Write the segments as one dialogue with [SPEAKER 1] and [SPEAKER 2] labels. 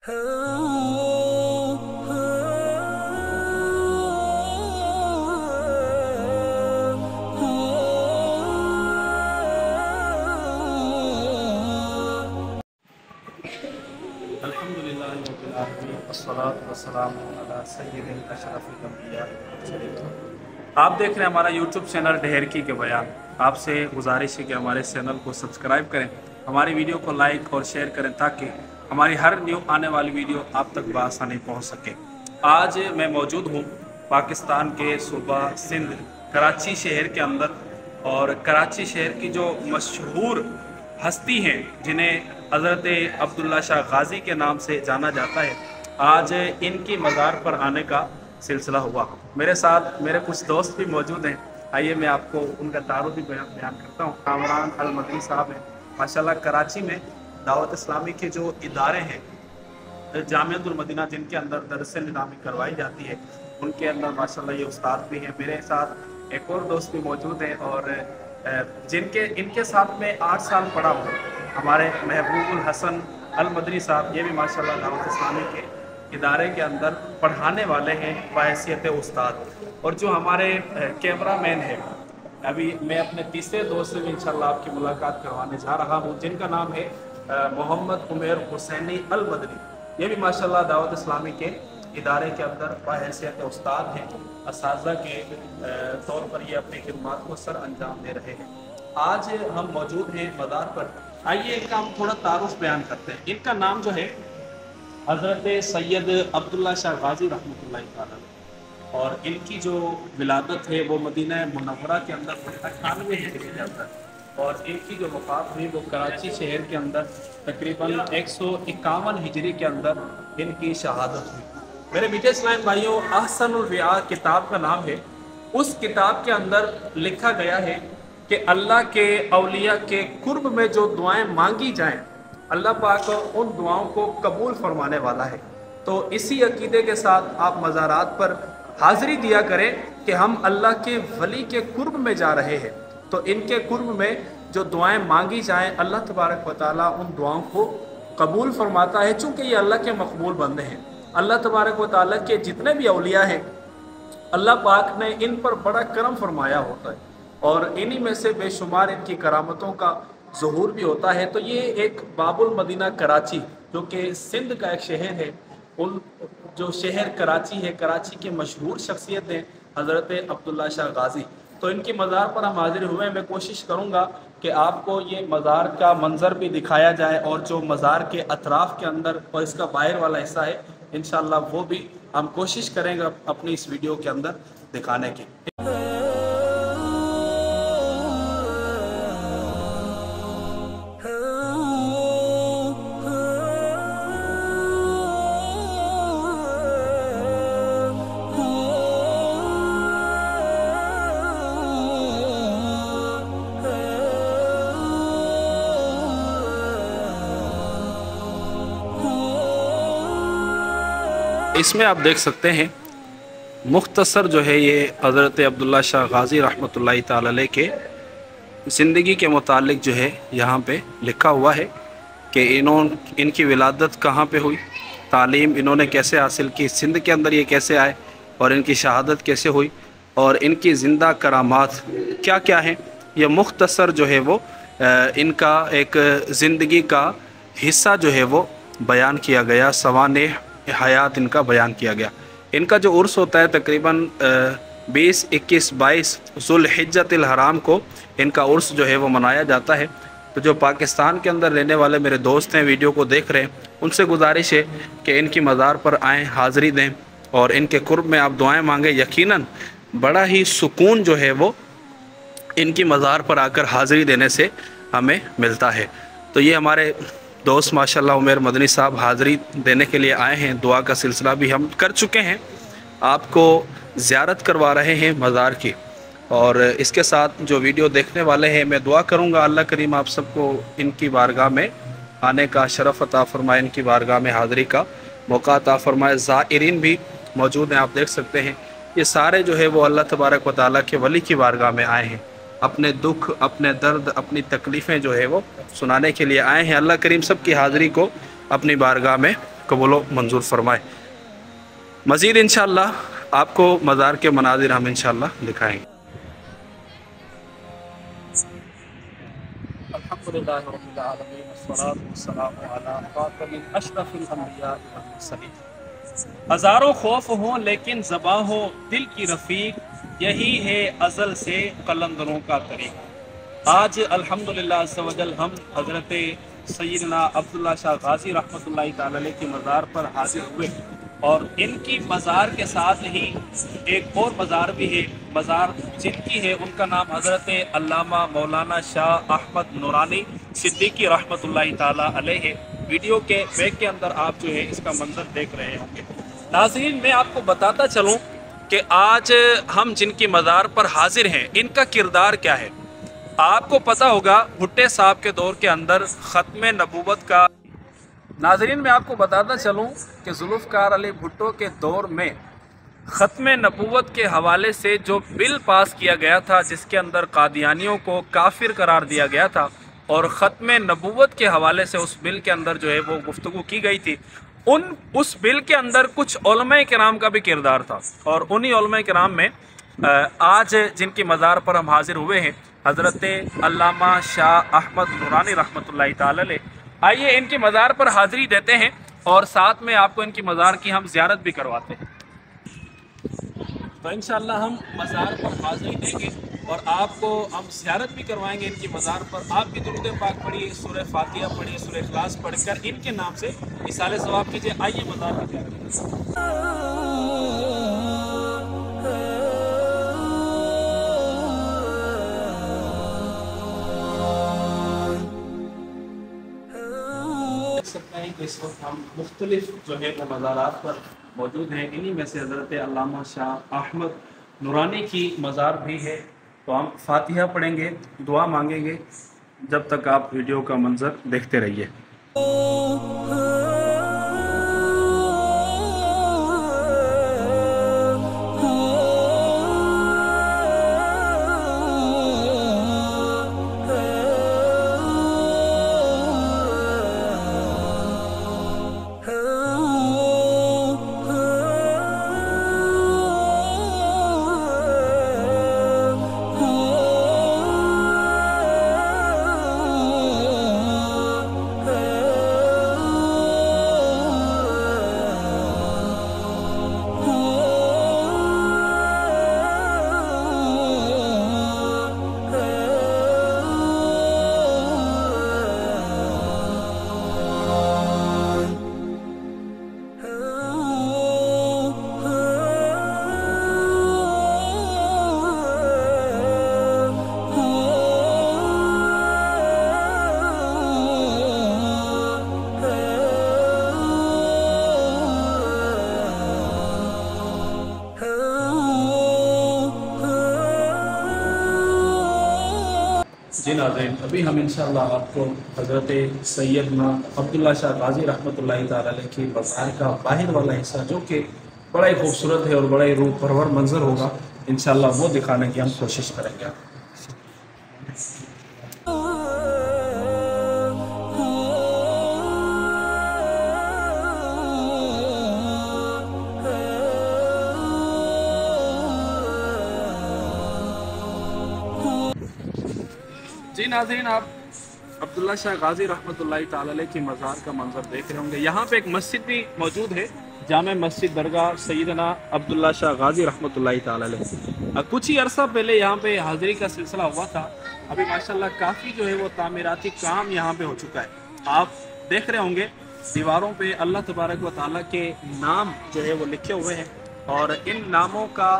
[SPEAKER 1] अल्हम्दुलिल्लाहि रब्बिल आलमीन वस्सलातु वस्सलामु अला सय्यिदिल अशरफिल अंबिया वल मुरसलीन। आप देख रहे हैं हमारा यूट्यूब चैनल ढेरकी के बयान। आपसे गुजारिश है कि हमारे चैनल को सब्सक्राइब करें, हमारी वीडियो को लाइक और शेयर करें ताकि हमारी हर न्यू आने वाली वीडियो आप तक बआसानी पहुँच सके। आज मैं मौजूद हूँ पाकिस्तान के सूबा सिंध कराची शहर के अंदर, और कराची शहर की जो मशहूर हस्ती हैं जिन्हें हज़रत अब्दुल्ला शाह गाज़ी के नाम से जाना जाता है, आज इनकी मज़ार पर आने का सिलसिला हुआ। मेरे साथ मेरे कुछ दोस्त भी मौजूद हैं। आइए मैं आपको उनका तारुफ भी बयान करता हूँ। कामरान अल मदनी साहब हैं। माशाल्लाह कराची में दावत इस्लामी के जो इदारे हैं, जामियातुल मदीना जिनके अंदर दरस निज़ामी करवाई जाती है, उनके अंदर माशाल्लाह ये उस्ताद भी हैं। मेरे साथ एक और दोस्त भी मौजूद हैं और इनके साथ में 8 साल पढ़ा हूँ, हमारे महबूबुल हसन अल मदनी साहब। ये भी माशाल्लाह दावत इस्लामी के इदारे के अंदर पढ़ाने वाले हैं बहैसियत उस्ताद। और जो हमारे कैमरा मैन है, अभी मैं अपने तीसरे दोस्त से भी इंशाल्लाह आपकी मुलाकात करवाने जा रहा हूँ, जिनका नाम है मोहम्मद उमर हुसैनी अल मदनी। ये भी माशाल्लाह दावत इस्लामी के इदारे के अंदर बहैसियत उस्ताद हैं। असातिज़ा के तौर पर ये अपनी खिदमत को सर अंजाम दे रहे हैं। आज हम मौजूद हैं मज़ार पर। आइए इनका हम थोड़ा तारुफ बयान करते हैं। इनका नाम जो है हज़रत सैयद अब्दुल्ला शाह गाज़ी रहमतुल्लाहि तआला, और इनकी जो विलादत है वो मदीना मुनव्वरा के अंदर 98 हिजरी के अंदर, और इनकी जो वफ़ात हुई वो कराची शहर के अंदर तकरीबन 151 हिजरी के अंदर इनकी शहादत हुई। मेरे मीठे इस्लामी भाइयों, अहसनुल विआद किताब का नाम है। उस किताब के अंदर लिखा गया है कि अल्लाह के औलिया के कुर्ब में जो दुआएं मांगी जाएं, अल्लाह पाक उन दुआओं को कबूल फरमाने वाला है। तो इसी अकीदे के साथ आप मज़ारात पर हाज़िरी दिया करें कि हम अल्लाह के वली के कुर्ब में जा रहे हैं, तो इनके कुर्ब में जो दुआएं मांगी जाएं, अल्लाह तबारक व तआला उन दुआओं को कबूल फरमाता है। चूँकि ये अल्लाह के मकबूल बंदे हैं, अल्लाह तबारक व तआला के जितने भी औलिया हैं, अल्लाह पाक ने इन पर बड़ा करम फरमाया होता है, और इन्हीं में से बेशुमार इनकी करामतों का ज़हूर भी होता है। तो ये एक बाबुल मदीना कराची, जो कि सिंध का एक शहर है, उन जो शहर कराची है, कराची की मशहूर शख्सियत हैं हज़रत अब्दुल्ला शाह गाज़ी। तो इनकी मज़ार पर हम हाजिर हुए। मैं कोशिश करूँगा कि आपको ये मज़ार का मंज़र भी दिखाया जाए, और जो मज़ार के अतराफ़ के अंदर और इसका बाहर वाला हिस्सा है, इंशाअल्लाह वो भी हम कोशिश करेंगे अपनी इस वीडियो के अंदर दिखाने की। इसमें आप देख सकते हैं मुख्तसर जो है ये हज़रत अब्दुल्ला शाह गाज़ी रहमतुल्लाहि तआला अलैह के ज़िंदगी के मुतालिक जो है यहाँ पे लिखा हुआ है कि इनकी विलादत कहाँ पे हुई, तालीम इन्होंने कैसे हासिल की, सिंध के अंदर ये कैसे आए, और इनकी शहादत कैसे हुई, और इनकी ज़िंदा करामात क्या क्या हैं। ये मुख्तसर जो है वो इनका एक ज़िंदगी का हिस्सा जो है वो बयान किया गया, सवाने हयात इनका बयान किया गया। इनका जो उर्स होता है तकरीबन 20, 21, 22 ज़ुल्हिज्जतिल हराम को इनका उर्स जो है वो मनाया जाता है। तो जो पाकिस्तान के अंदर रहने वाले मेरे दोस्त हैं, वीडियो को देख रहे हैं, उनसे गुजारिश है कि इनकी मज़ार पर आएँ, हाज़िरी दें और इनके कुर्ब में आप दुआएं मांगें। यकीनन बड़ा ही सुकून जो है वो इनकी मज़ार पर आकर हाज़िरी देने से हमें मिलता है। तो ये हमारे दोस्त माशाल्लाह उमर मदनी साहब हाज़िरी देने के लिए आए हैं। दुआ का सिलसिला भी हम कर चुके हैं, आपको ज़ियारत करवा रहे हैं मज़ार की। और इसके साथ जो वीडियो देखने वाले हैं, मैं दुआ करूँगा अल्लाह करीम आप सबको इनकी बारगाह में आने का शरफ़ अता फ़रमाए, इनकी बारगाह में हाज़िरी का मौका अता फ़रमाए। ज़ाइरीन भी मौजूद हैं, आप देख सकते हैं। ये सारे जो है वो अल्लाह तबारक व तआला के वली की बारगाह में आए हैं, अपने दुख, अपने दर्द, अपनी तकलीफ़ें जो है वो सुनाने के लिए आए हैं। अल्लाह करीम सब की हाज़िरी को अपनी बारगाह में कबूल मंजूर फरमाए। मज़ीद इंशाअल्लाह आपको मज़ार के मनाजिर हम इंशाअल्लाह दिखाएंगे। अल्हम्दुलिल्लाह रब्बिल आलमीन वस्सलातु वस्सलामु अला खातमिल अशरफिल अंबिया वल मुरसलीन। हज़ारों खौफ हों लेकिन ज़बां हो दिल की रफ़ीक, यही है अज़ल से कलंदरों का तरीक़ा। आज अल्हम्दुलिल्लाह अज़्ज़ा वजल हम हज़रत सय्यदना अब्दुल्ला शाह गाज़ी रहमतुल्लाहि तआला अलैह की मज़ार पर हाज़िर हुए और इनकी मज़ार के साथ ही एक और मज़ार भी है, मज़ार जिनकी है उनका नाम हज़रत अल्लामा मौलाना शाह अहमद नूरानी सिद्दीकी रहमतुल्लाहि तआला अलैह है। वीडियो के बैक के अंदर आप जो है इसका मंजर देख रहे होंगे। नाज़रीन, मैं आपको बताता चलूँ कि आज हम जिनकी मज़ार पर हाजिर हैं इनका किरदार क्या है। आपको पता होगा भुट्टे साहब के दौर के अंदर ख़त्म नबूवत का, नाज़रीन मैं आपको बताता चलूँ कि जुल्फ़कार अली भुट्टो के दौर में ख़त्म नबूवत के हवाले से जो बिल पास किया गया था जिसके अंदर कादियानियों को काफिर करार दिया गया था और ख़त्म नबूवत के हवाले से उस बिल के अंदर जो है वो गुफ्तगू की गई थी, उस बिल के अंदर कुछ उलमा किराम का भी किरदार था और उन्हीं उलमा किराम में आज जिनकी मज़ार पर हम हाजिर हुए हैं हज़रत अल्लामा शाह अहमद नूरानी रहमतुल्लाहि तआला अलैह। आइए इनकी मज़ार पर हाज़िरी देते हैं और साथ में आपको इनकी मज़ार की हम ज़ियारत भी करवाते हैं। तो इंशाअल्लाह हम मज़ार पर हाज़िरी देंगे और आपको हम ज़ियारत भी करवाएंगे इनकी मज़ार पर। आप भी दुरूद पाक पढ़िए, सूरह फातिहा पढ़िए, सूरह इखलास पढ़कर इनके नाम से इसाले सवाब कीजिए। आइए मज़ार की ज़ियारत। सकते हैं कि इस वक्त हम मुख्तलिफ जो है वो मज़ारात पर मौजूद हैं। इन्हीं में से हज़रत अल्लामा शाह अहमद नूरानी की मज़ार भी है। तो हम फातिहा पढ़ेंगे, दुआ मांगेंगे, जब तक आप वीडियो का मंजर देखते रहिए। जी नाज़रीन, अभी हम इंशाअल्लाह आपको हज़रत सैयदना अब्दुल्ला शाह गाज़ी रहमतुल्लाहि तआला अलैह की मज़ार का बाहर वाला हिस्सा जो कि बड़ा ही खूबसूरत है और बड़ा ही रूह परवर मंजर होगा, इंशाअल्लाह वो दिखाने की हम कोशिश करेंगे। जी नाज़रीन, आप अब्दुल्ला शाह गाज़ी रहमतुल्लाहि तआला अलैह की मज़ार का मंजर देख रहे होंगे। यहाँ पे एक मस्जिद भी मौजूद है, जामे मस्जिद दरगाह सैयदना अब्दुल्ला शाह गाज़ी रहमतुल्लाहि तआला अलैह। कुछ ही अरसा पहले यहाँ पे हाज़िरी का सिलसिला हुआ था। अभी माशाल्लाह काफ़ी जो है वो तामीराती काम यहाँ पे हो चुका है। आप देख रहे होंगे दीवारों पे अल्लाह तबारक व तआला के नाम जो है वो लिखे हुए हैं और इन नामों का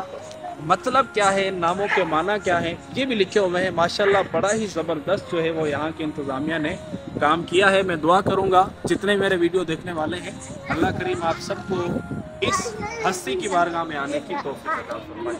[SPEAKER 1] मतलब क्या है, नामों के माना क्या है, ये भी लिखे हुए हैं। माशाल्लाह बड़ा ही ज़बरदस्त जो है वो यहाँ की इंतज़ामिया ने काम किया है। मैं दुआ करूँगा जितने मेरे वीडियो देखने वाले हैं, अल्लाह करीम आप सबको इस हस्ती की बारगाह में आने की तौफीक अता फरमाए।